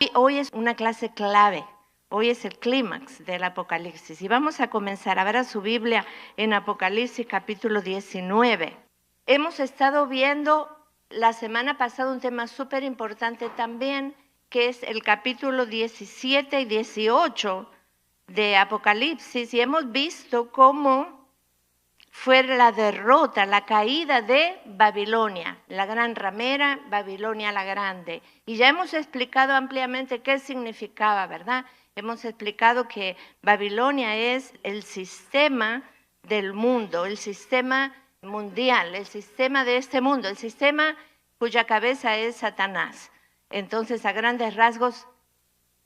Y hoy es una clase clave, hoy es el clímax del Apocalipsis. Y vamos a comenzar a ver su Biblia en Apocalipsis capítulo 19. Hemos estado viendo la semana pasada un tema súper importante también, que es el capítulo 17 y 18 de Apocalipsis, y hemos visto cómo fue la derrota, la caída de Babilonia, la gran ramera, Babilonia la grande. Y ya hemos explicado ampliamente qué significaba, ¿verdad? Hemos explicado que Babilonia es el sistema del mundo, el sistema mundial, el sistema de este mundo, el sistema cuya cabeza es Satanás. Entonces, a grandes rasgos,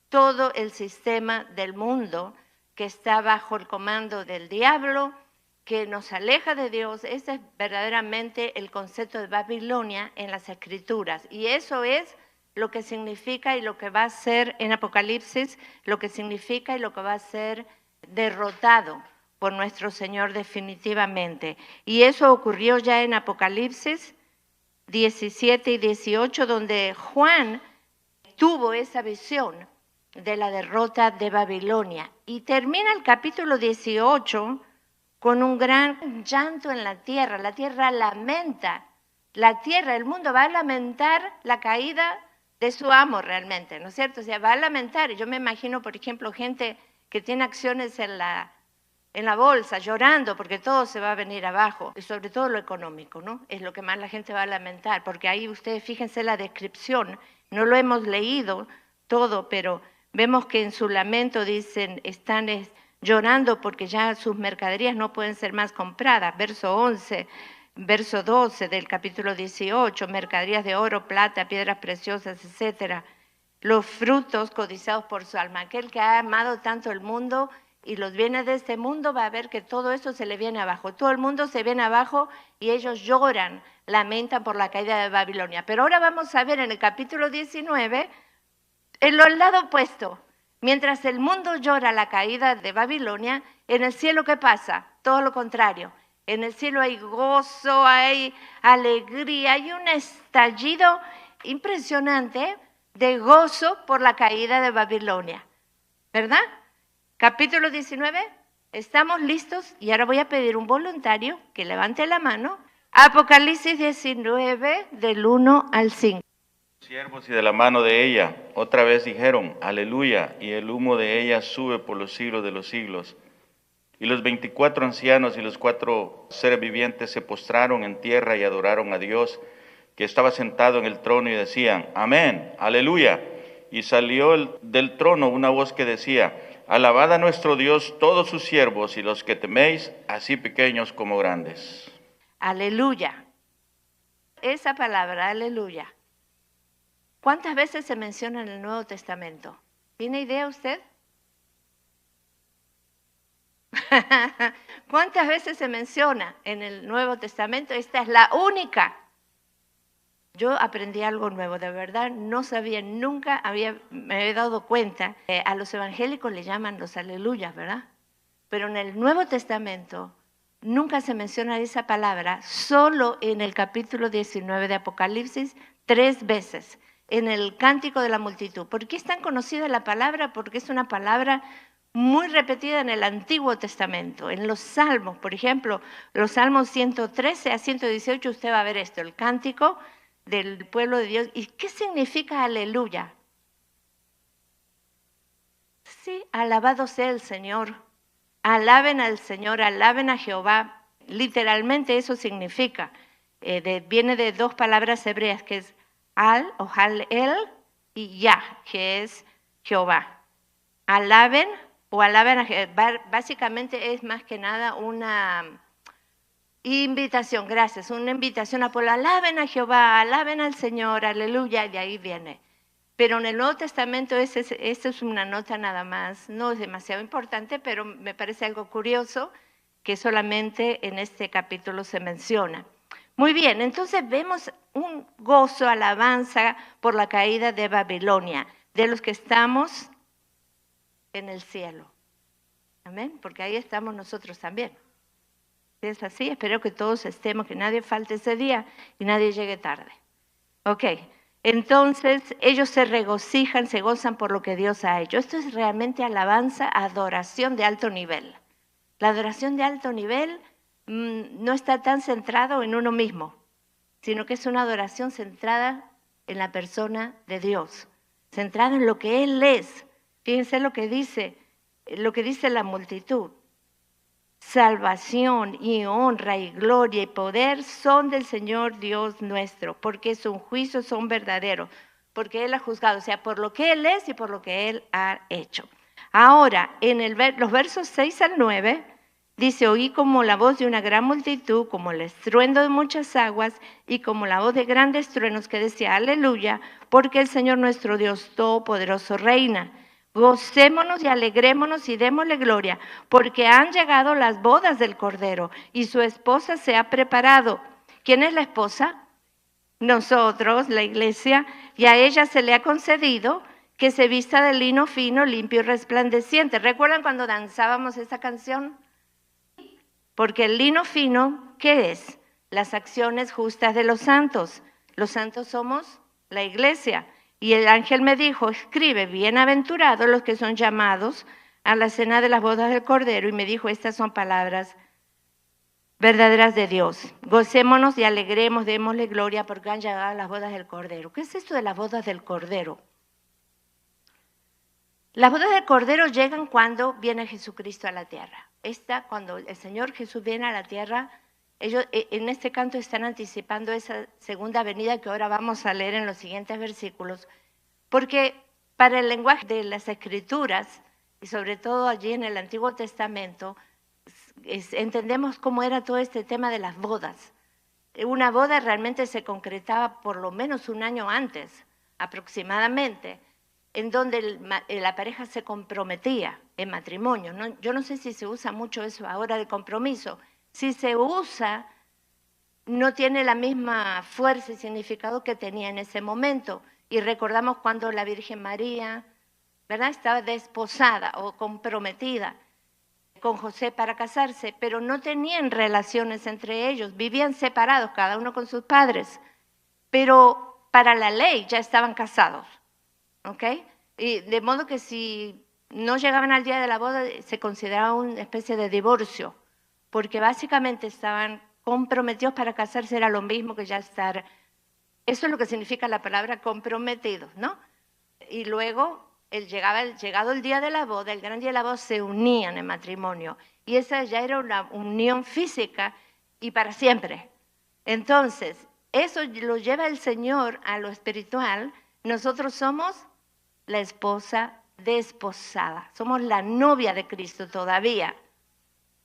todo el sistema del mundo que está bajo el comando del diablo, que nos aleja de Dios, ese es verdaderamente el concepto de Babilonia en las Escrituras. Y eso es lo que significa y lo que va a ser en Apocalipsis, lo que significa y lo que va a ser derrotado por nuestro Señor definitivamente. Y eso ocurrió ya en Apocalipsis 17 y 18, donde Juan tuvo esa visión de la derrota de Babilonia. Y termina el capítulo 18 con un gran llanto en la tierra lamenta, el mundo va a lamentar la caída de su amo realmente, ¿no es cierto? O sea, va a lamentar. Yo me imagino, por ejemplo, gente que tiene acciones en la bolsa llorando porque todo se va a venir abajo, y sobre todo lo económico, ¿no? Es lo que más la gente va a lamentar, porque ahí ustedes fíjense la descripción, no lo hemos leído todo, pero vemos que en su lamento dicen, están llorando porque ya sus mercaderías no pueden ser más compradas. Verso 11, verso 12 del capítulo 18, mercaderías de oro, plata, piedras preciosas, etcétera. Los frutos codiciados por su alma. Aquel que ha amado tanto el mundo y los bienes de este mundo va a ver que todo eso se le viene abajo. Todo el mundo se viene abajo y ellos lloran, lamentan por la caída de Babilonia. Pero ahora vamos a ver en el capítulo 19 el lado opuesto. Mientras el mundo llora la caída de Babilonia, en el cielo, ¿qué pasa? Todo lo contrario. En el cielo hay gozo, hay alegría, hay un estallido impresionante de gozo por la caída de Babilonia. ¿Verdad? Capítulo 19, ¿estamos listos? Y ahora voy a pedir un voluntario que levante la mano. Apocalipsis 19, del 1 al 5. Siervos y de la mano de ella, otra vez dijeron, aleluya, y el humo de ella sube por los siglos de los siglos. Y los 24 ancianos y los 4 seres vivientes se postraron en tierra y adoraron a Dios, que estaba sentado en el trono, y decían, amén, aleluya. Y salió del trono una voz que decía, alabad a nuestro Dios todos sus siervos y los que teméis, así pequeños como grandes. Aleluya. Esa palabra, aleluya. ¿Cuántas veces se menciona en el Nuevo Testamento? ¿Tiene idea usted? ¿Cuántas veces se menciona en el Nuevo Testamento? Esta es la única. Yo aprendí algo nuevo, de verdad, no sabía, nunca me había dado cuenta. A los evangélicos le llaman los aleluyas, ¿verdad? Pero en el Nuevo Testamento nunca se menciona esa palabra, solo en el capítulo 19 de Apocalipsis, 3 veces. En el Cántico de la Multitud. ¿Por qué es tan conocida la palabra? Porque es una palabra muy repetida en el Antiguo Testamento. En los Salmos, por ejemplo, los Salmos 113 a 118, usted va a ver esto, el Cántico del pueblo de Dios. ¿Y qué significa aleluya? Sí, alabado sea el Señor. Alaben al Señor, alaben a Jehová. Literalmente eso significa. Viene de 2 palabras hebreas, que es al o hal-el y Yah, que es Jehová. Alaben o alaben a Jehová. Básicamente es más que nada una invitación, gracias, una invitación a pueblo. Alaben a Jehová, alaben al Señor, aleluya, y de ahí viene. Pero en el Nuevo Testamento esta es una nota nada más, no es demasiado importante, pero me parece algo curioso que solamente en este capítulo se menciona. Muy bien, entonces vemos un gozo, alabanza por la caída de Babilonia, de los que estamos en el cielo. Amén, porque ahí estamos nosotros también. Si es así, espero que todos estemos, que nadie falte ese día y nadie llegue tarde. Ok, Entonces ellos se regocijan, se gozan por lo que Dios ha hecho. Esto es realmente alabanza, adoración de alto nivel. La adoración de alto nivel no está tan centrado en uno mismo, sino que es una adoración centrada en la persona de Dios, centrada en lo que Él es. Fíjense lo que dice la multitud. Salvación y honra y gloria y poder son del Señor Dios nuestro, porque sus juicios son verdaderos, porque Él ha juzgado, o sea, por lo que Él es y por lo que Él ha hecho. Ahora, en los versos 6 al 9, dice, oí como la voz de una gran multitud, como el estruendo de muchas aguas y como la voz de grandes truenos que decía, aleluya, porque el Señor nuestro Dios Todopoderoso reina. Gocémonos y alegrémonos y démosle gloria, porque han llegado las bodas del Cordero y su esposa se ha preparado. ¿Quién es la esposa? Nosotros, la iglesia, y a ella se le ha concedido que se vista de lino fino, limpio y resplandeciente. ¿Recuerdan cuando danzábamos esa canción? Porque el lino fino, ¿qué es? Las acciones justas de los santos. Los santos somos la iglesia. Y el ángel me dijo, escribe, bienaventurados los que son llamados a la cena de las bodas del Cordero. Y me dijo, estas son palabras verdaderas de Dios. Gocémonos y alegremos, démosle gloria porque han llegado las bodas del Cordero. ¿Qué es esto de las bodas del Cordero? Las bodas del Cordero llegan cuando viene Jesucristo a la tierra. Cuando el Señor Jesús viene a la tierra, ellos en este canto están anticipando esa segunda venida que ahora vamos a leer en los siguientes versículos, porque para el lenguaje de las Escrituras, y sobre todo allí en el Antiguo Testamento, entendemos cómo era todo este tema de las bodas. Una boda realmente se concretaba por lo menos un año antes, aproximadamente, en donde la pareja se comprometía en matrimonio, ¿no? Yo no sé si se usa mucho eso ahora de compromiso. Si se usa, no tiene la misma fuerza y significado que tenía en ese momento. Y recordamos cuando la Virgen María, ¿verdad?, estaba desposada o comprometida con José para casarse, pero no tenían relaciones entre ellos, vivían separados, cada uno con sus padres, pero para la ley ya estaban casados, ¿ok? Y de modo que si no llegaban al día de la boda, se consideraba una especie de divorcio, porque básicamente estaban comprometidos para casarse, era lo mismo que ya estar. Eso es lo que significa la palabra comprometidos, ¿no? Y luego, llegado el día de la boda, el gran día de la boda, se unían en matrimonio. Y esa ya era una unión física y para siempre. Entonces, eso lo lleva el Señor a lo espiritual. Nosotros somos la esposa desposada. Somos la novia de Cristo todavía.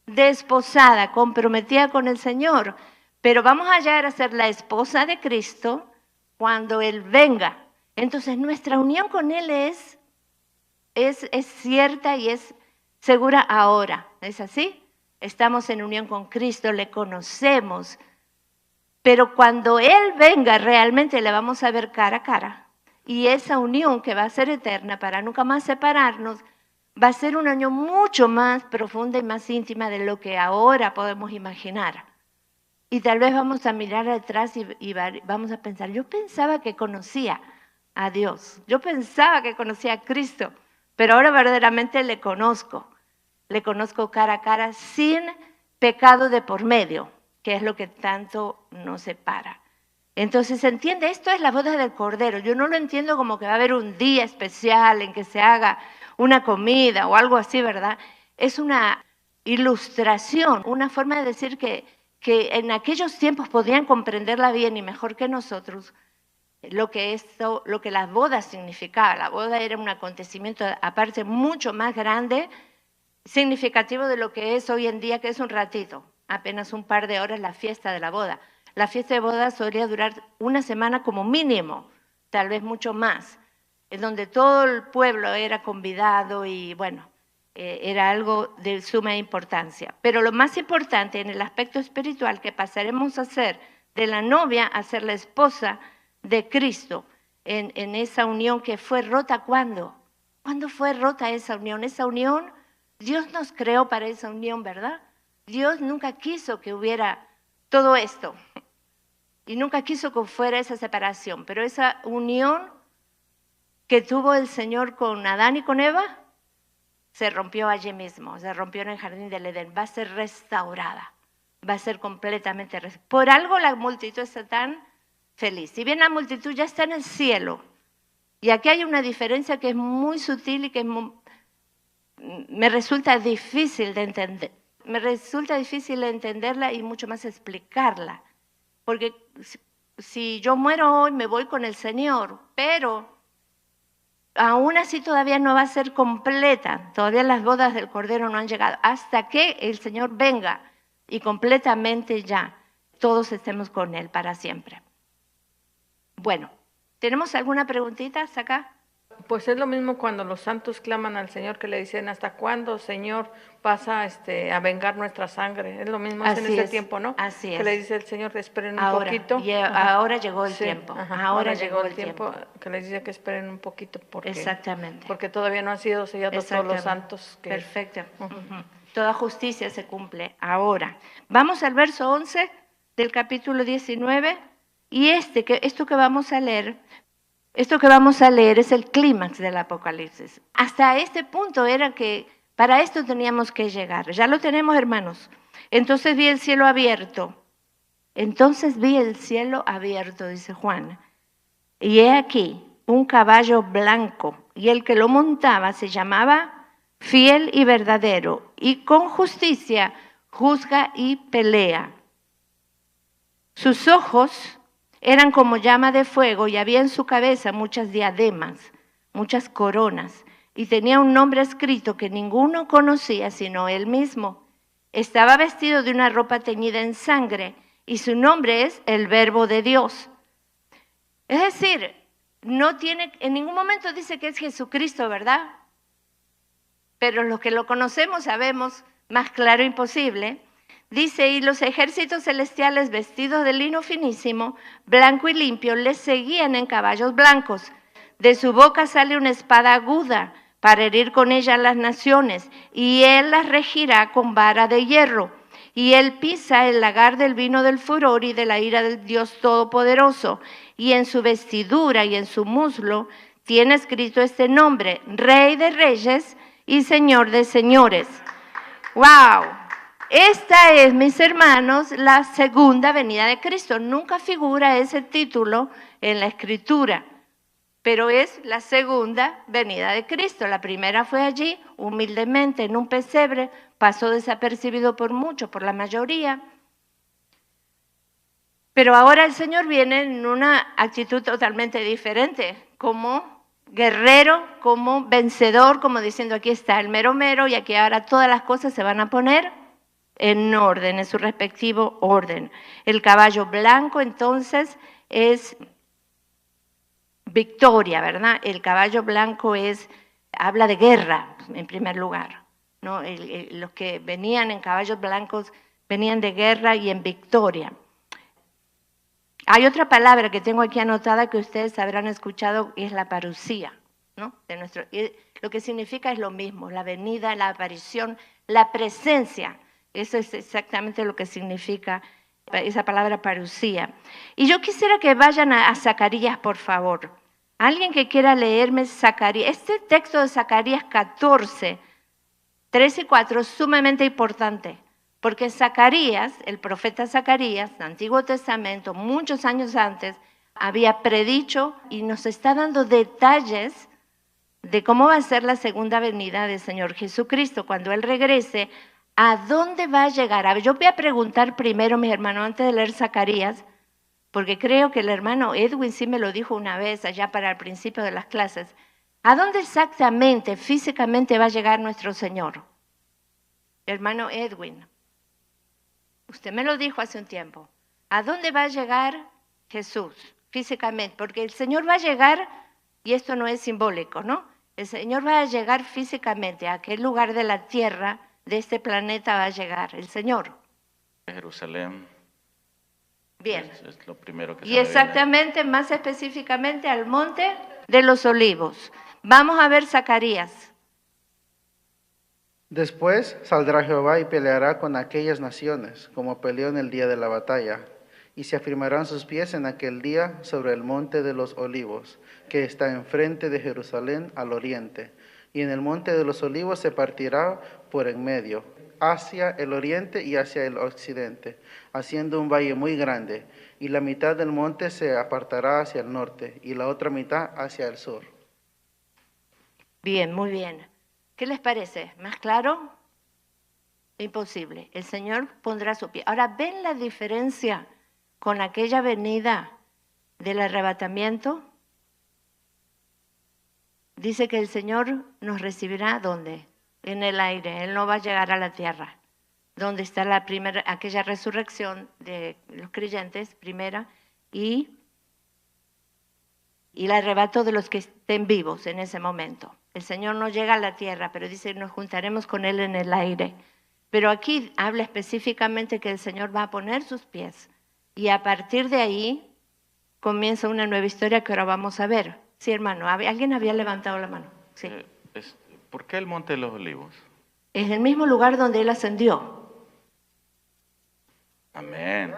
Desposada, comprometida con el Señor. Pero vamos a llegar a ser la esposa de Cristo cuando Él venga. Entonces nuestra unión con Él es cierta y es segura ahora. ¿Es así? Estamos en unión con Cristo, le conocemos. Pero cuando Él venga realmente le vamos a ver cara a cara. Y esa unión que va a ser eterna para nunca más separarnos, va a ser una unión mucho más profunda y más íntima de lo que ahora podemos imaginar. Y tal vez vamos a mirar atrás y vamos a pensar, yo pensaba que conocía a Dios, yo pensaba que conocía a Cristo, pero ahora verdaderamente le conozco cara a cara sin pecado de por medio, que es lo que tanto nos separa. Entonces, ¿se entiende? Esto es la boda del Cordero. Yo no lo entiendo como que va a haber un día especial en que se haga una comida o algo así, ¿verdad? Es una ilustración, una forma de decir que en aquellos tiempos podían comprenderla bien y mejor que nosotros lo que las bodas significaban. La boda era un acontecimiento aparte mucho más grande, significativo de lo que es hoy en día, que es un ratito, apenas un par de horas la fiesta de la boda. La fiesta de boda solía durar una semana como mínimo, tal vez mucho más, en donde todo el pueblo era convidado y bueno, era algo de suma importancia. Pero lo más importante en el aspecto espiritual, que pasaremos a ser de la novia a ser la esposa de Cristo, en esa unión que fue rota. ¿Cuándo? ¿Cuándo fue rota esa unión? Esa unión, Dios nos creó para esa unión, ¿verdad? Dios nunca quiso que hubiera todo esto. y nunca quiso que fuera esa separación, pero esa unión que tuvo el Señor con Adán y con Eva se rompió allí mismo, se rompió en el jardín del Edén, va a ser restaurada, va a ser completamente restaurada. Por algo la multitud está tan feliz. Si bien la multitud ya está en el cielo, y aquí hay una diferencia que es muy sutil y que me resulta difícil de entender. Me resulta difícil entenderla y mucho más explicarla. Porque si yo muero hoy, me voy con el Señor, pero aún así todavía no va a ser completa. Todavía las bodas del Cordero no han llegado. Hasta que el Señor venga y completamente ya todos estemos con Él para siempre. Bueno, ¿tenemos alguna preguntita hasta acá? Pues es lo mismo cuando los santos claman al Señor, que le dicen, ¿hasta cuándo, Señor, vas a vengar nuestra sangre? Es lo mismo en ese tiempo, ¿no? Así es. Que le dice el Señor, esperen un Ahora, poquito. Y ahora llegó el tiempo. Ahora llegó el tiempo. Que les dice que esperen un poquito Exactamente. Porque todavía no han sido sellados todos los santos. Perfecto. Toda justicia se cumple ahora. Vamos al verso 11 del capítulo 19 y esto que vamos a leer es el clímax del Apocalipsis. Hasta este punto era que para esto teníamos que llegar. Ya lo tenemos, hermanos. Entonces vi el cielo abierto, dice Juan. Y he aquí un caballo blanco, y el que lo montaba se llamaba Fiel y Verdadero, y con justicia juzga y pelea. Sus ojos eran como llama de fuego y había en su cabeza muchas diademas, muchas coronas, y tenía un nombre escrito que ninguno conocía sino él mismo. Estaba vestido de una ropa teñida en sangre y su nombre es el Verbo de Dios. Es decir, en ningún momento dice que es Jesucristo, ¿verdad? Pero los que lo conocemos sabemos, más claro imposible. Dice, y los ejércitos celestiales vestidos de lino finísimo, blanco y limpio, les seguían en caballos blancos. De su boca sale una espada aguda para herir con ella a las naciones, y él las regirá con vara de hierro. Y él pisa el lagar del vino del furor y de la ira del Dios Todopoderoso. Y en su vestidura y en su muslo tiene escrito este nombre, Rey de Reyes y Señor de Señores. ¡Wow! Esta es, mis hermanos, la segunda venida de Cristo. Nunca figura ese título en la Escritura, pero es la segunda venida de Cristo. La primera fue allí, humildemente, en un pesebre, pasó desapercibido por muchos, por la mayoría. Pero ahora el Señor viene en una actitud totalmente diferente, como guerrero, como vencedor, como diciendo aquí está el mero mero y aquí ahora todas las cosas se van a poner en orden, en su respectivo orden. El caballo blanco entonces es victoria, ¿verdad? El caballo blanco habla de guerra en primer lugar, ¿no? Los que venían en caballos blancos venían de guerra y en victoria. Hay otra palabra que tengo aquí anotada que ustedes habrán escuchado, y es la parusía, ¿no? Lo que significa es lo mismo, la venida, la aparición, la presencia. Eso es exactamente lo que significa esa palabra parusía. Y yo quisiera que vayan a Zacarías, por favor. Alguien que quiera leerme Zacarías. Este texto de Zacarías 14, 3 y 4 es sumamente importante, porque Zacarías, el profeta Zacarías, del Antiguo Testamento, muchos años antes, había predicho y nos está dando detalles de cómo va a ser la segunda venida del Señor Jesucristo cuando Él regrese. ¿A dónde va a llegar? A ver, yo voy a preguntar primero, mis hermanos, antes de leer Zacarías, porque creo que el hermano Edwin sí me lo dijo una vez allá para el principio de las clases. ¿A dónde exactamente, físicamente va a llegar nuestro Señor? Hermano Edwin, usted me lo dijo hace un tiempo. ¿A dónde va a llegar Jesús físicamente? Porque el Señor va a llegar, y esto no es simbólico, ¿no? El Señor va a llegar físicamente a aquel lugar de la tierra, de este planeta va a llegar el Señor. Jerusalén. Bien. Es lo primero que y exactamente, más específicamente, al monte de los olivos. Vamos a ver Zacarías. Después saldrá Jehová y peleará con aquellas naciones, como peleó en el día de la batalla, y se afirmarán sus pies en aquel día sobre el monte de los olivos, que está enfrente de Jerusalén al oriente. Y en el monte de los olivos se partirá por en medio, hacia el oriente y hacia el occidente, haciendo un valle muy grande. Y la mitad del monte se apartará hacia el norte, y la otra mitad hacia el sur. Bien, muy bien. ¿Qué les parece? ¿Más claro? Imposible. El Señor pondrá su pie. Ahora, ¿ven la diferencia con aquella venida del arrebatamiento? Dice que el Señor nos recibirá, ¿dónde? En el aire. Él no va a llegar a la tierra. Donde está aquella resurrección de los creyentes, primera, y el arrebato de los que estén vivos en ese momento. El Señor no llega a la tierra, pero dice, nos juntaremos con Él en el aire. Pero aquí habla específicamente que el Señor va a poner sus pies. Y a partir de ahí comienza una nueva historia que ahora vamos a ver. Sí, hermano, ¿alguien había levantado la mano? Sí. ¿Por qué el Monte de los Olivos? Es el mismo lugar donde Él ascendió. Amén.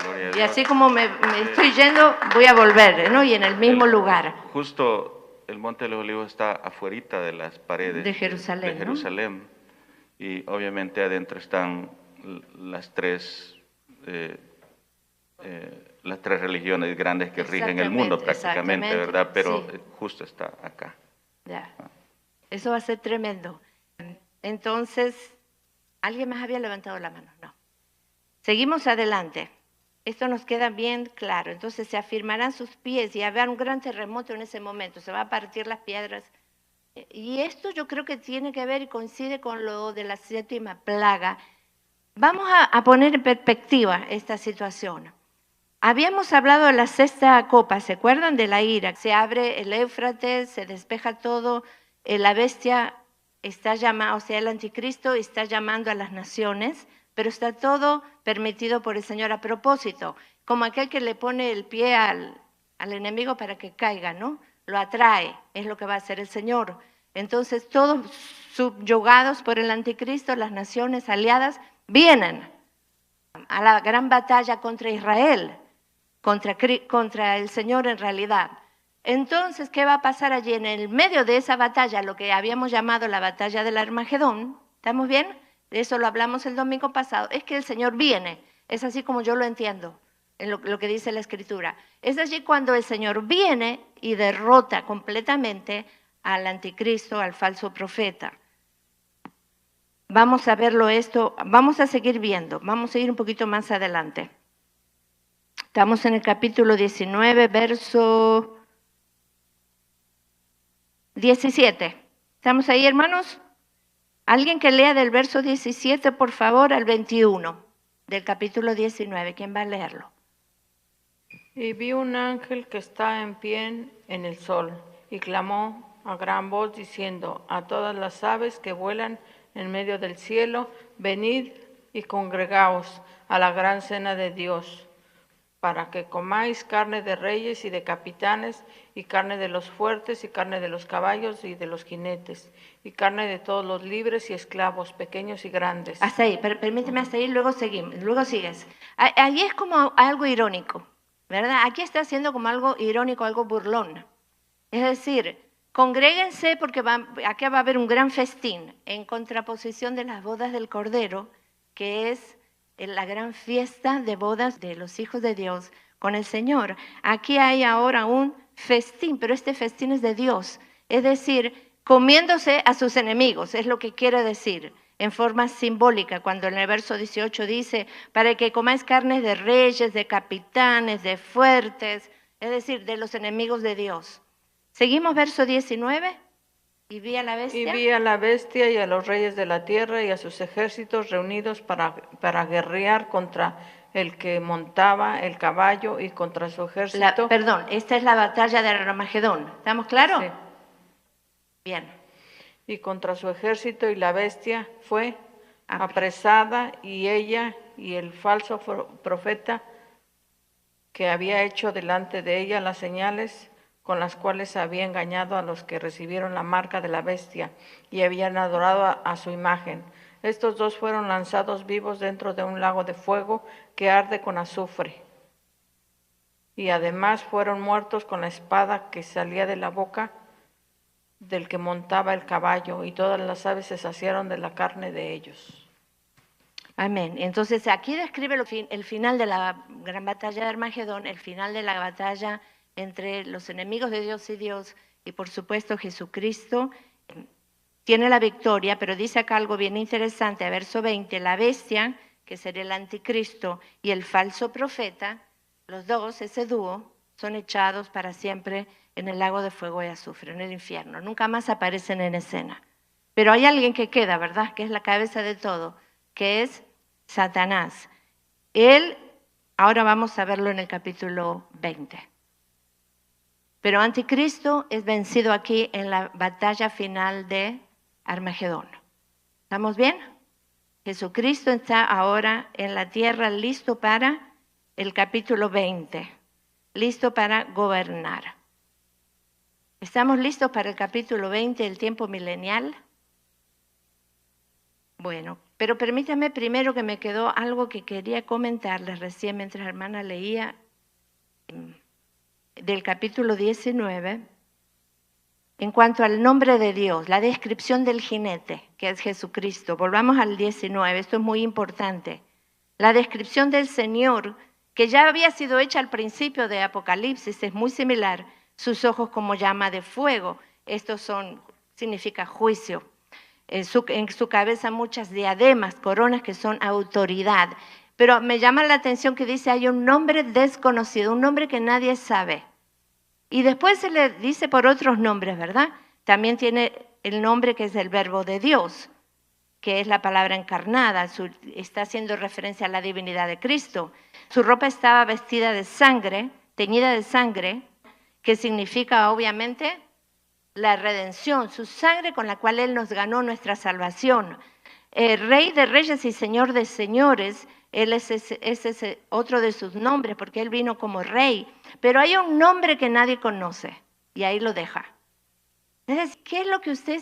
Gloria a Dios. Y así como me estoy yendo, voy a volver, ¿no? Y en el mismo lugar. Justo el Monte de los Olivos está afuerita de las paredes de Jerusalén. De Jerusalén. ¿No? Y obviamente adentro están las tres religiones grandes que rigen el mundo prácticamente, ¿verdad? Pero sí, justo está acá. Ya. Eso va a ser tremendo. Entonces, ¿alguien más había levantado la mano? No. Seguimos adelante. Esto nos queda bien claro. Entonces se afirmarán sus pies y habrá un gran terremoto en ese momento. Se va a partir las piedras. Y esto yo creo que tiene que ver y coincide con lo de la 7ª plaga. Vamos a poner en perspectiva esta situación. Habíamos hablado de la 6ª copa, ¿se acuerdan? De la ira. Se abre el Éufrates, se despeja todo, la bestia está llamando, o sea, el anticristo está llamando a las naciones, pero está todo permitido por el Señor a propósito, como aquel que le pone el pie al enemigo para que caiga, ¿no? Lo atrae, es lo que va a hacer el Señor. Entonces, todos subyugados por el anticristo, las naciones aliadas, vienen a la gran batalla contra Israel, contra el Señor en realidad. Entonces, ¿qué va a pasar allí? En el medio de esa batalla, lo que habíamos llamado la batalla del Armagedón, ¿estamos bien? De eso lo hablamos el domingo pasado, es que el Señor viene, es así como yo lo entiendo, en lo que dice la Escritura. Es allí cuando el Señor viene y derrota completamente al anticristo, al falso profeta. Vamos a verlo esto, vamos a seguir viendo, vamos a ir un poquito más adelante. Estamos en el capítulo 19, verso 17. ¿Estamos ahí, hermanos? Alguien que lea del verso 17, por favor, al 21 del capítulo 19. ¿Quién va a leerlo? Y vi un ángel que está en pie en el sol, y clamó a gran voz diciendo a todas las aves que vuelan en medio del cielo, venid y congregaos a la gran cena de Dios, para que comáis carne de reyes y de capitanes, y carne de los fuertes, y carne de los caballos y de los jinetes, y carne de todos los libres y esclavos, pequeños y grandes. Hasta ahí, permíteme hasta ahí, luego sigues. Ahí es como algo irónico, ¿verdad? Aquí está haciendo como algo irónico, algo burlón. Es decir, congréguense porque aquí va a haber un gran festín, en contraposición de las bodas del Cordero, que es la gran fiesta de bodas de los hijos de Dios con el Señor. Aquí hay ahora un festín, pero este festín es de Dios, es decir, comiéndose a sus enemigos, es lo que quiere decir, en forma simbólica, cuando en el verso 18 dice, para que comáis carnes de reyes, de capitanes, de fuertes, es decir, de los enemigos de Dios. Seguimos verso 19. Y vi a la bestia. Y vi a la bestia y a los reyes de la tierra y a sus ejércitos reunidos para guerrear contra el que montaba el caballo y contra su ejército. Perdón, esta es la batalla de Armagedón. ¿Estamos claros? Sí. Bien. Y contra su ejército, y la bestia fue apresada, y ella y el falso profeta que había hecho delante de ella las señales con las cuales había engañado a los que recibieron la marca de la bestia y habían adorado a su imagen. Estos dos fueron lanzados vivos dentro de un lago de fuego que arde con azufre. y además fueron muertos con la espada que salía de la boca del que montaba el caballo, y todas las aves se saciaron de la carne de ellos. Amén. Entonces aquí describe el final de la gran batalla de Armagedón, el final de la batalla entre los enemigos de Dios y Dios, y por supuesto Jesucristo tiene la victoria, pero dice acá algo bien interesante, a verso 20, la bestia, que sería el anticristo, y el falso profeta, los dos, ese dúo, son echados para siempre en el lago de fuego y azufre, en el infierno. Nunca más aparecen en escena. Pero hay alguien que queda, ¿verdad? Que es la cabeza de todo, que es Satanás. Él, ahora vamos a verlo en el capítulo 20. Pero anticristo es vencido aquí en la batalla final de Armagedón. ¿Estamos bien? Jesucristo está ahora en la tierra listo para el capítulo 20, listo para gobernar. ¿Estamos listos para el capítulo 20, el tiempo milenial? Bueno, pero permítame primero que me quedó algo que quería comentarles recién mientras la hermana leía del capítulo 19, en cuanto al nombre de Dios, la descripción del jinete, que es Jesucristo. Volvamos al 19, esto es muy importante. La descripción del Señor, que ya había sido hecha al principio de Apocalipsis, es muy similar. Sus ojos como llama de fuego, significa juicio. En su cabeza muchas diademas, coronas que son autoridad. Pero me llama la atención que dice, hay un nombre desconocido, un nombre que nadie sabe. Y después se le dice por otros nombres, ¿verdad? También tiene el nombre que es el Verbo de Dios, que es la palabra encarnada, está haciendo referencia a la divinidad de Cristo. Su ropa estaba vestida de sangre, teñida de sangre, que significa obviamente la redención, su sangre con la cual Él nos ganó nuestra salvación. Rey de reyes y Señor de señores, Él es ese otro de sus nombres, porque Él vino como rey. Pero hay un nombre que nadie conoce, y ahí lo deja. Entonces, ¿qué es lo que usted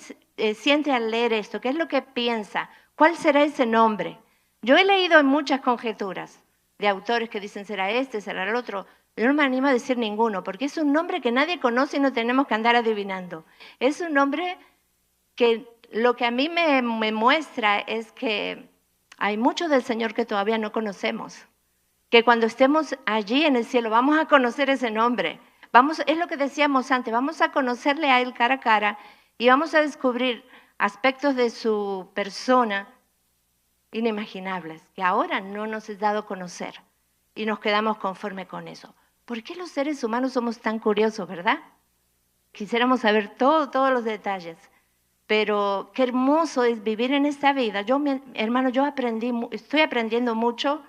siente al leer esto? ¿Qué es lo que piensa? ¿Cuál será ese nombre? Yo he leído muchas conjeturas de autores que dicen, será este, será el otro. Yo no me animo a decir ninguno, porque es un nombre que nadie conoce y no tenemos que andar adivinando. Es un nombre que lo que a mí me muestra es que hay mucho del Señor que todavía no conocemos. Que cuando estemos allí en el cielo vamos a conocer ese nombre. Es lo que decíamos antes, vamos a conocerle a Él cara a cara y vamos a descubrir aspectos de su persona inimaginables que ahora no nos es dado conocer y nos quedamos conforme con eso. ¿Por qué los seres humanos somos tan curiosos, verdad? Quisiéramos saber todos los detalles, pero qué hermoso es vivir en esta vida. Hermano, estoy aprendiendo mucho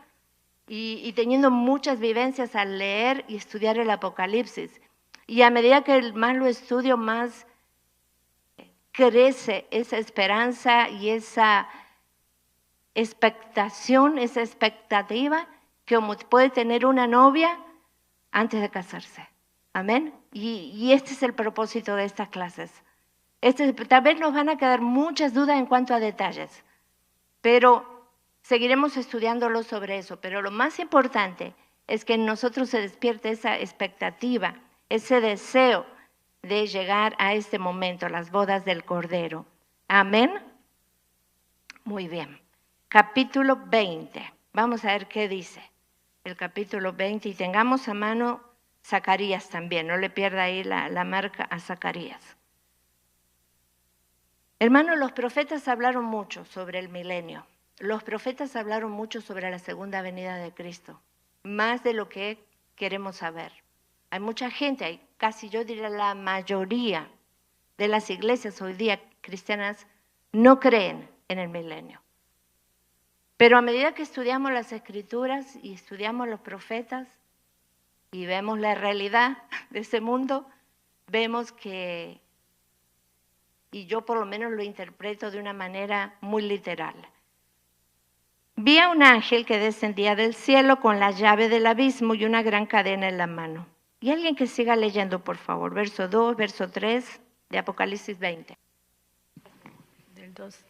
y teniendo muchas vivencias al leer y estudiar el Apocalipsis. Y a medida que más lo estudio, más crece esa esperanza y esa expectación, esa expectativa que puede tener una novia antes de casarse. Amén. Y este es el propósito de estas clases. Tal vez nos van a quedar muchas dudas en cuanto a detalles, pero seguiremos estudiándolo sobre eso. Pero lo más importante es que en nosotros se despierte esa expectativa, ese deseo de llegar a este momento, las bodas del Cordero. Amén. Muy bien. Capítulo 20. Vamos a ver qué dice el capítulo 20 y tengamos a mano Zacarías también. No le pierda ahí la marca a Zacarías. Hermanos, los profetas hablaron mucho sobre el milenio. Los profetas hablaron mucho sobre la segunda venida de Cristo, más de lo que queremos saber. Hay mucha gente, casi yo diría la mayoría de las iglesias hoy día cristianas no creen en el milenio. Pero a medida que estudiamos las Escrituras y estudiamos los profetas y vemos la realidad de ese mundo, vemos que, y yo por lo menos lo interpreto de una manera muy literal. Vi a un ángel que descendía del cielo con la llave del abismo y una gran cadena en la mano. Y alguien que siga leyendo, por favor, verso 2, verso 3 de Apocalipsis 20. Del 2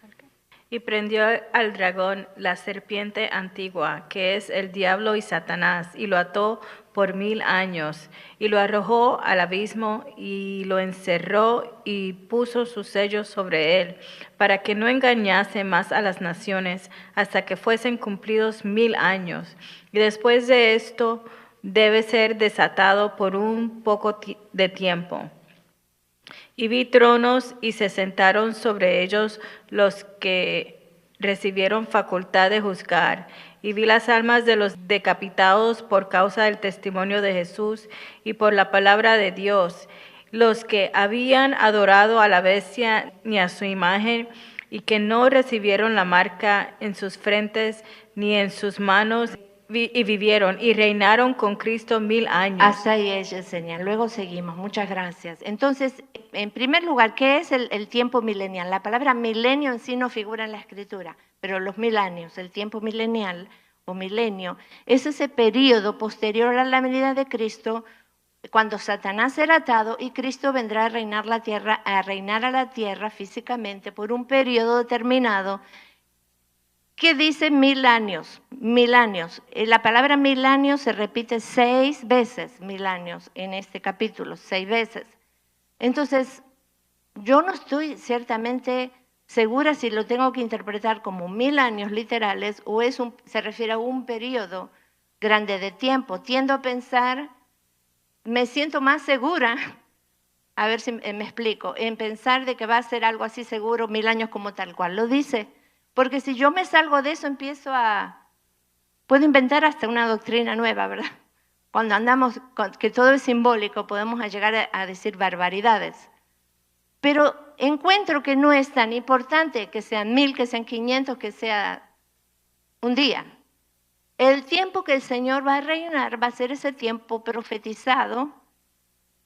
al qué. Y prendió al dragón, la serpiente antigua, que es el diablo y Satanás, y lo ató por 1000 años, y lo arrojó al abismo, y lo encerró, y puso sus sellos sobre él, para que no engañase más a las naciones, hasta que fuesen cumplidos 1000 años. Y después de esto, debe ser desatado por un poco de tiempo. Y vi tronos y se sentaron sobre ellos los que recibieron facultad de juzgar. Y vi las almas de los decapitados por causa del testimonio de Jesús y por la palabra de Dios, los que habían adorado a la bestia ni a su imagen, y que no recibieron la marca en sus frentes ni en sus manos, y vivieron y reinaron con Cristo 1000 años. Hasta ahí es, Yesenia. Luego seguimos. Muchas gracias. Entonces, en primer lugar, ¿qué es el tiempo milenial? La palabra milenio en sí no figura en la Escritura, pero los 1000 años, el tiempo milenial o milenio, es ese periodo posterior a la venida de Cristo, cuando Satanás será atado y Cristo vendrá a reinar a la tierra físicamente por un periodo determinado. ¿Qué dice 1000 años? 1000 años. La palabra 1000 años se repite 6 veces, 1000 años, en este capítulo, 6 veces. Entonces, yo no estoy ciertamente segura si lo tengo que interpretar como 1000 años literales o se refiere a un periodo grande de tiempo. Tiendo a pensar, me siento más segura, a ver si me explico, en pensar de que va a ser algo así seguro, 1000 años como tal cual lo dice. Porque si yo me salgo de eso, puedo inventar hasta una doctrina nueva, ¿verdad? Cuando andamos, que todo es simbólico, podemos llegar a decir barbaridades. Pero encuentro que no es tan importante que sean 1000, que sean 500, que sea un día. El tiempo que el Señor va a reinar va a ser ese tiempo profetizado,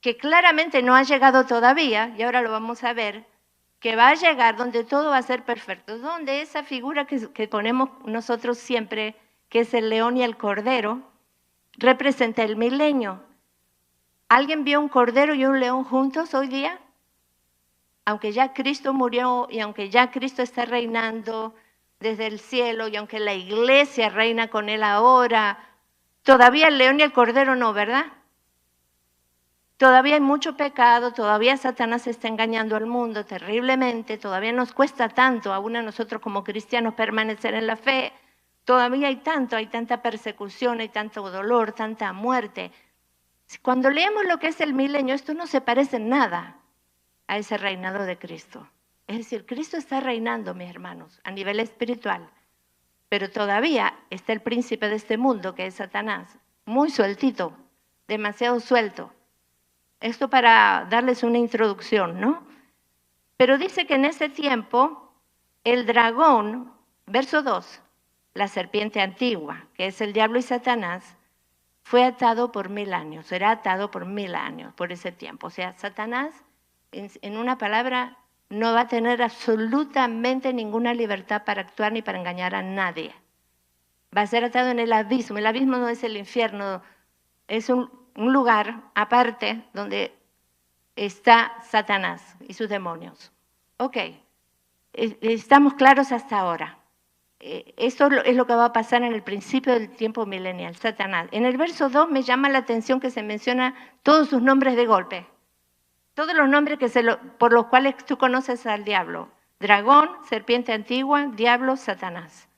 que claramente no ha llegado todavía, y ahora lo vamos a ver, que va a llegar donde todo va a ser perfecto, donde esa figura que ponemos nosotros siempre, que es el león y el cordero, representa el milenio. ¿Alguien vio un cordero y un león juntos hoy día? Aunque ya Cristo murió y aunque ya Cristo está reinando desde el cielo y aunque la iglesia reina con él ahora, todavía el león y el cordero no, ¿verdad? Todavía hay mucho pecado, todavía Satanás está engañando al mundo terriblemente, todavía nos cuesta tanto, aún a nosotros como cristianos, permanecer en la fe. Todavía hay tanta persecución, hay tanto dolor, tanta muerte. Cuando leemos lo que es el milenio, esto no se parece en nada a ese reinado de Cristo. Es decir, Cristo está reinando, mis hermanos, a nivel espiritual, pero todavía está el príncipe de este mundo, que es Satanás, muy sueltito, demasiado suelto. Esto para darles una introducción, ¿no? Pero dice que en ese tiempo el dragón, verso 2, la serpiente antigua, que es el diablo y Satanás, fue atado por 1000 años, será atado por 1000 años, por ese tiempo. O sea, Satanás, en una palabra, no va a tener absolutamente ninguna libertad para actuar ni para engañar a nadie. Va a ser atado en el abismo. El abismo no es el infierno, es un lugar aparte donde está Satanás y sus demonios. Ok, estamos claros hasta ahora. Esto es lo que va a pasar en el principio del tiempo milenial, Satanás. En el verso 2 me llama la atención que se menciona todos sus nombres de golpe. Todos los nombres por los cuales tú conoces al diablo. Dragón, serpiente antigua, diablo, Satanás.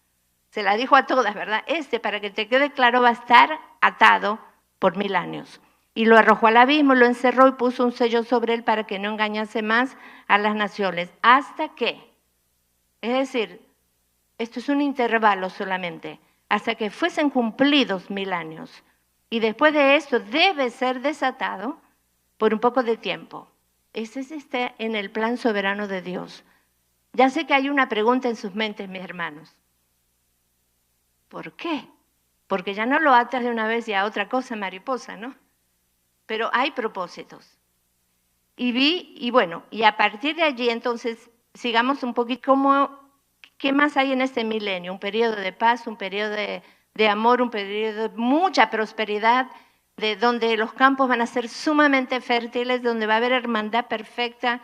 Se la dijo a todas, ¿verdad? Para que te quede claro, va a estar atado por 1000 años. Y lo arrojó al abismo, lo encerró y puso un sello sobre él para que no engañase más a las naciones. ¿Hasta qué? Es decir, esto es un intervalo solamente, hasta que fuesen cumplidos 1000 años. Y después de esto debe ser desatado por un poco de tiempo. Ese está en el plan soberano de Dios. Ya sé que hay una pregunta en sus mentes, mis hermanos. ¿Por qué? Porque ya no lo atas de una vez y a otra cosa, mariposa, ¿no? Pero hay propósitos. Y bueno, y a partir de allí entonces sigamos un poquito ¿qué más hay en este milenio? Un periodo de paz, un periodo de amor, un periodo de mucha prosperidad, de donde los campos van a ser sumamente fértiles, donde va a haber hermandad perfecta,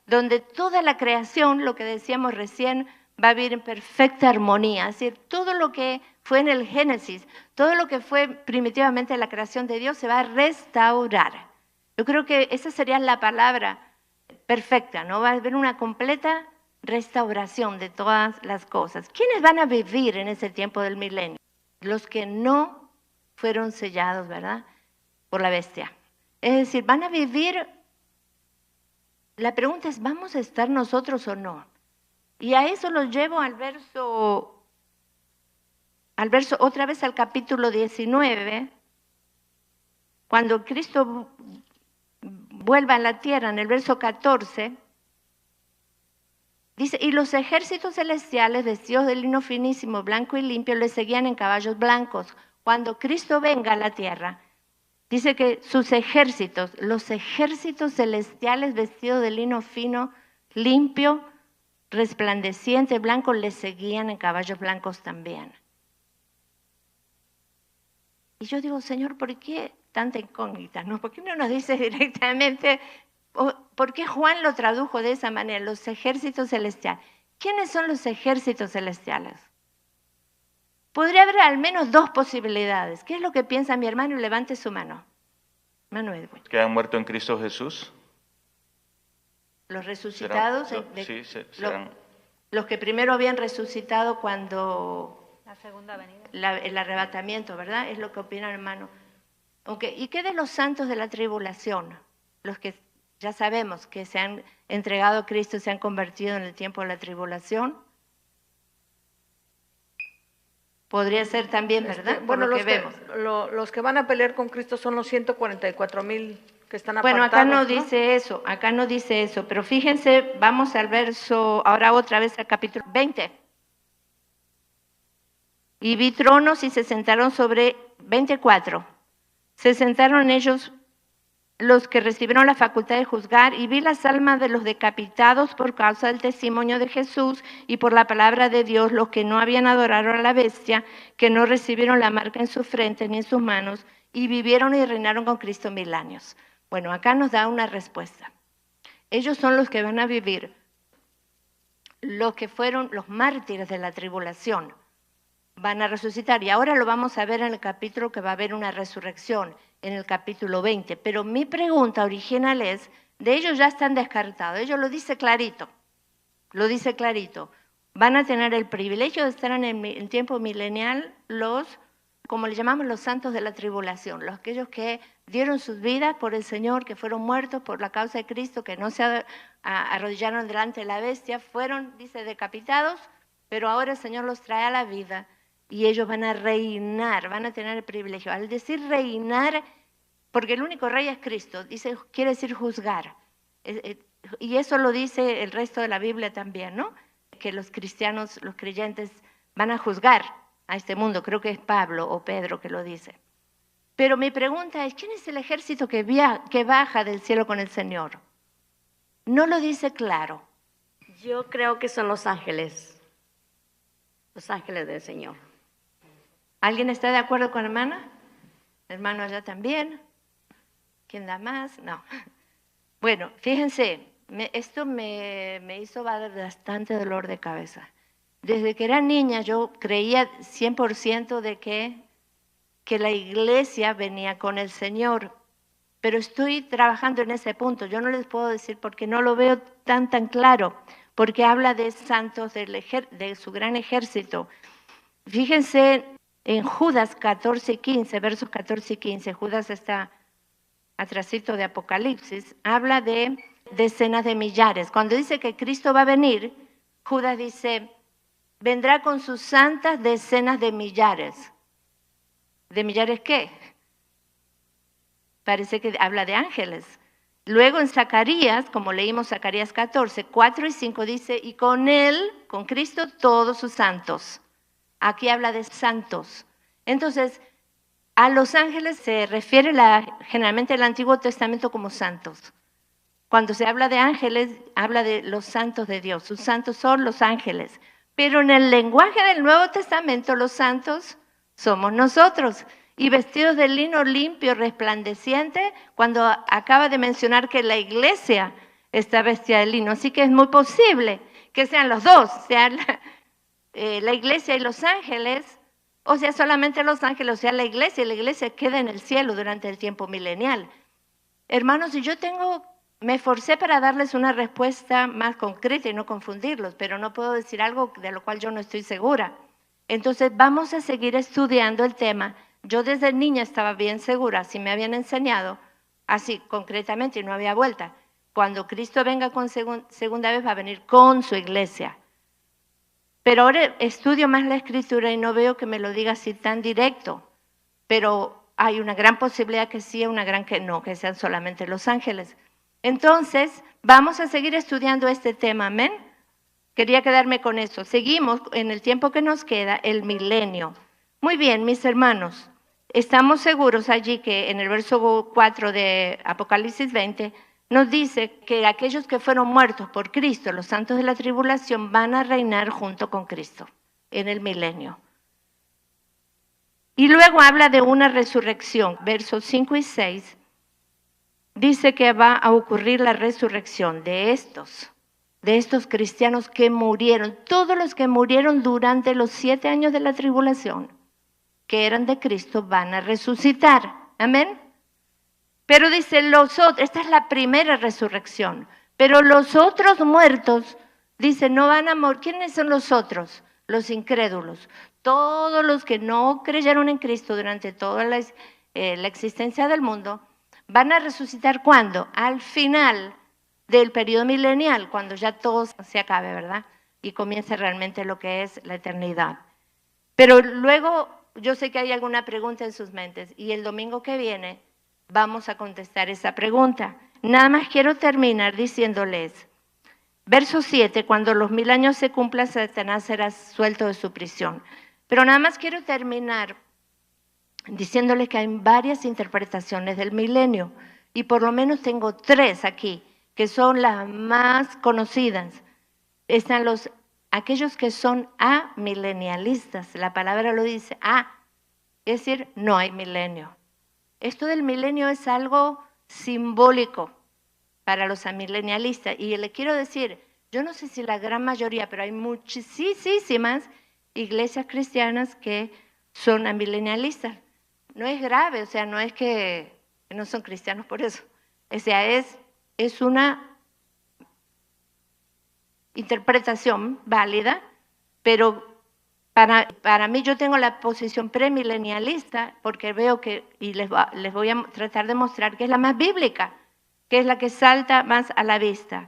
donde toda la creación, lo que decíamos recién, va a vivir en perfecta armonía. Es decir, todo lo que fue en el Génesis, todo lo que fue primitivamente la creación de Dios se va a restaurar. Yo creo que esa sería la palabra perfecta, ¿no? Va a haber una completa restauración de todas las cosas. ¿Quiénes van a vivir en ese tiempo del milenio? Los que no fueron sellados, ¿verdad?, por la bestia. Es decir, van a vivir, la pregunta es, ¿vamos a estar nosotros o no? Y a eso los llevo al verso, otra vez al capítulo 19, cuando Cristo vuelva a la tierra, en el verso 14, dice, y los ejércitos celestiales vestidos de lino finísimo, blanco y limpio, le seguían en caballos blancos. Cuando Cristo venga a la tierra, dice que sus ejércitos, los ejércitos celestiales vestidos de lino fino, limpio, resplandeciente, blanco, le seguían en caballos blancos también. Y yo digo, Señor, ¿por qué tanta incógnita? ¿No? ¿Por qué no nos dice directamente? ¿Por qué Juan lo tradujo de esa manera? Los ejércitos celestiales. ¿Quiénes son los ejércitos celestiales? Podría haber al menos dos posibilidades. ¿Qué es lo que piensa mi hermano? Levante su mano. Mano Edwin. ¿Que han muerto en Cristo Jesús? Los resucitados. Sí, serán. Los que primero habían resucitado cuando... La segunda venida. El arrebatamiento, ¿verdad? Es lo que opina el hermano. Okay. ¿Y qué de los santos de la tribulación? Los que ya sabemos que se han entregado a Cristo, se han convertido en el tiempo de la tribulación. Podría ser también, ¿verdad? Bueno, vemos. Los que van a pelear con Cristo son los 144,000 que están apartados. Bueno, acá no dice eso, pero fíjense, vamos al verso, ahora otra vez al capítulo 20. Y vi tronos y se sentaron sobre 24. Se sentaron ellos los que recibieron la facultad de juzgar, y vi las almas de los decapitados por causa del testimonio de Jesús y por la palabra de Dios, los que no habían adorado a la bestia, que no recibieron la marca en su frente ni en sus manos, y vivieron y reinaron con Cristo 1000 años. Bueno, acá nos da una respuesta. Ellos son los que van a vivir, los que fueron los mártires de la tribulación, van a resucitar. Y ahora lo vamos a ver en el capítulo que va a haber una resurrección, en el capítulo 20. Pero mi pregunta original es, de ellos ya están descartados. Ellos lo dice clarito. Van a tener el privilegio de estar en el tiempo milenial los, como le llamamos, los santos de la tribulación, los aquellos que dieron sus vidas por el Señor, que fueron muertos por la causa de Cristo, que no se arrodillaron delante de la bestia, fueron, dice, decapitados, pero ahora el Señor los trae a la vida. Y ellos van a reinar, van a tener el privilegio. Al decir reinar, porque el único rey es Cristo, quiere decir juzgar. Y eso lo dice el resto de la Biblia también, ¿no? Que los cristianos, los creyentes, van a juzgar a este mundo. Creo que es Pablo o Pedro que lo dice. Pero mi pregunta es, ¿quién es el ejército que baja del cielo con el Señor? No lo dice claro. Yo creo que son los ángeles del Señor. ¿Alguien está de acuerdo con la hermana? Hermano allá también. ¿Quién da más? No. Bueno, fíjense, esto me hizo bastante dolor de cabeza. Desde que era niña yo creía 100% de que la iglesia venía con el Señor, pero estoy trabajando en ese punto. Yo no les puedo decir porque no lo veo tan claro, porque habla de santos de su gran ejército. Fíjense en Judas 14 y 15, versos 14 y 15, Judas está atrasito de Apocalipsis, habla de decenas de millares. Cuando dice que Cristo va a venir, Judas dice, vendrá con sus santas decenas de millares. ¿De millares qué? Parece que habla de ángeles. Luego en Zacarías, como leímos Zacarías 14, 4 y 5 dice, y con él, con Cristo, todos sus santos. Aquí habla de santos. Entonces, a los ángeles se refiere generalmente el Antiguo Testamento como santos. Cuando se habla de ángeles, habla de los santos de Dios. Sus santos son los ángeles. Pero en el lenguaje del Nuevo Testamento, los santos somos nosotros. Y vestidos de lino limpio, resplandeciente, cuando acaba de mencionar que la iglesia está vestida de lino. Así que es muy posible que sean los dos, sean la iglesia y los ángeles, o sea, solamente los ángeles, o sea, la iglesia queda en el cielo durante el tiempo milenial. Hermanos, me esforcé para darles una respuesta más concreta y no confundirlos, pero no puedo decir algo de lo cual yo no estoy segura. Entonces vamos a seguir estudiando el tema. Yo desde niña estaba bien segura, si me habían enseñado así concretamente y no había vuelta. Cuando Cristo venga con segunda vez va a venir con su iglesia. Pero ahora estudio más la Escritura y no veo que me lo diga así tan directo, pero hay una gran posibilidad que sí, una gran que no, que sean solamente los ángeles. Entonces, vamos a seguir estudiando este tema, amén. Quería quedarme con eso. Seguimos en el tiempo que nos queda, el milenio. Muy bien, mis hermanos, estamos seguros allí que en el verso 4 de Apocalipsis 20 nos dice que aquellos que fueron muertos por Cristo, los santos de la tribulación, van a reinar junto con Cristo en el milenio. Y luego habla de una resurrección, versos 5 y 6, dice que va a ocurrir la resurrección de estos cristianos que murieron, todos los que murieron durante los 7 años de la tribulación, que eran de Cristo, van a resucitar. Amén. Pero dice esta es la primera resurrección, pero los otros muertos, dice, no van a morir. ¿Quiénes son los otros? Los incrédulos. Todos los que no creyeron en Cristo durante toda la existencia del mundo, van a resucitar ¿cuándo? Al final del periodo milenial, cuando ya todo se acabe, ¿verdad? Y comience realmente lo que es la eternidad. Pero luego, yo sé que hay alguna pregunta en sus mentes, y el domingo que viene vamos a contestar esa pregunta. Nada más quiero terminar diciéndoles, verso 7, cuando los 1000 años se cumplan, Satanás será suelto de su prisión. Pero nada más quiero terminar diciéndoles que hay varias interpretaciones del milenio, y por lo menos tengo 3 aquí, que son las más conocidas. Están aquellos que son amilenialistas, la palabra lo dice, es decir, no hay milenio. Esto del milenio es algo simbólico para los amilenialistas, y le quiero decir, yo no sé si la gran mayoría, pero hay muchísimas iglesias cristianas que son amilenialistas. No es grave, o sea, no es que no son cristianos por eso. O sea, es una interpretación válida, pero para mí yo tengo la posición premilenialista porque veo que, y les voy a tratar de mostrar que es la más bíblica, que es la que salta más a la vista.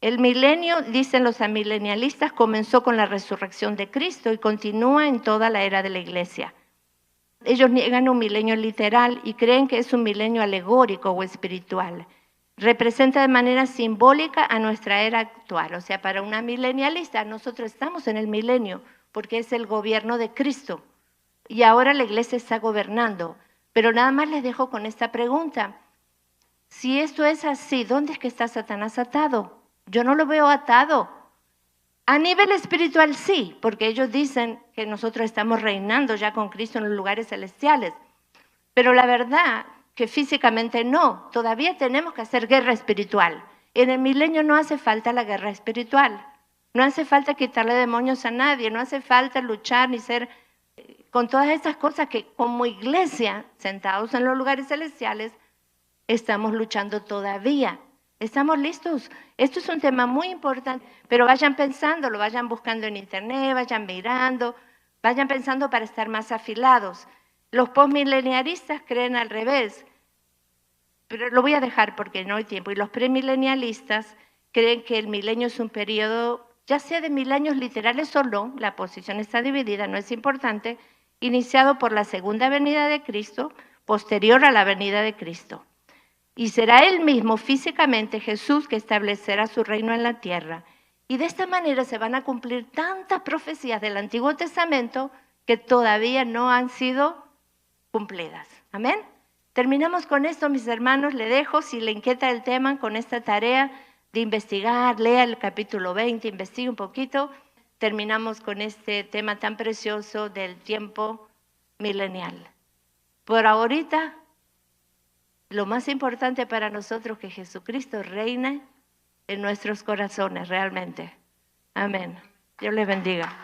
El milenio, dicen los amilenialistas, comenzó con la resurrección de Cristo y continúa en toda la era de la iglesia. Ellos niegan un milenio literal y creen que es un milenio alegórico o espiritual. Representa de manera simbólica a nuestra era actual. O sea, para una milenialista, nosotros estamos en el milenio porque es el gobierno de Cristo. Y ahora la iglesia está gobernando. Pero nada más les dejo con esta pregunta. Si esto es así, ¿dónde es que está Satanás atado? Yo no lo veo atado. A nivel espiritual sí, porque ellos dicen que nosotros estamos reinando ya con Cristo en los lugares celestiales. Pero la verdad que físicamente no, todavía tenemos que hacer guerra espiritual. En el milenio no hace falta la guerra espiritual. No hace falta quitarle demonios a nadie, no hace falta luchar ni ser con todas estas cosas que como iglesia, sentados en los lugares celestiales, estamos luchando todavía. ¿Estamos listos? Esto es un tema muy importante, pero vayan pensándolo, vayan buscando en internet, vayan mirando, vayan pensando para estar más afilados. Los postmilenialistas creen al revés, pero lo voy a dejar porque no hay tiempo. Y los premilenialistas creen que el milenio es un periodo, ya sea de 1000 años literales o no, la posición está dividida, no es importante, iniciado por la segunda venida de Cristo, posterior a la venida de Cristo. Y será él mismo físicamente Jesús que establecerá su reino en la tierra. Y de esta manera se van a cumplir tantas profecías del Antiguo Testamento que todavía no han sido cumplidas. Amén. Terminamos con esto, mis hermanos. Le dejo, si le inquieta el tema, con esta tarea de investigar. Lea el capítulo 20, investigue un poquito. Terminamos con este tema tan precioso del tiempo milenial. Por ahorita, lo más importante para nosotros es que Jesucristo reine en nuestros corazones realmente. Amén. Dios les bendiga.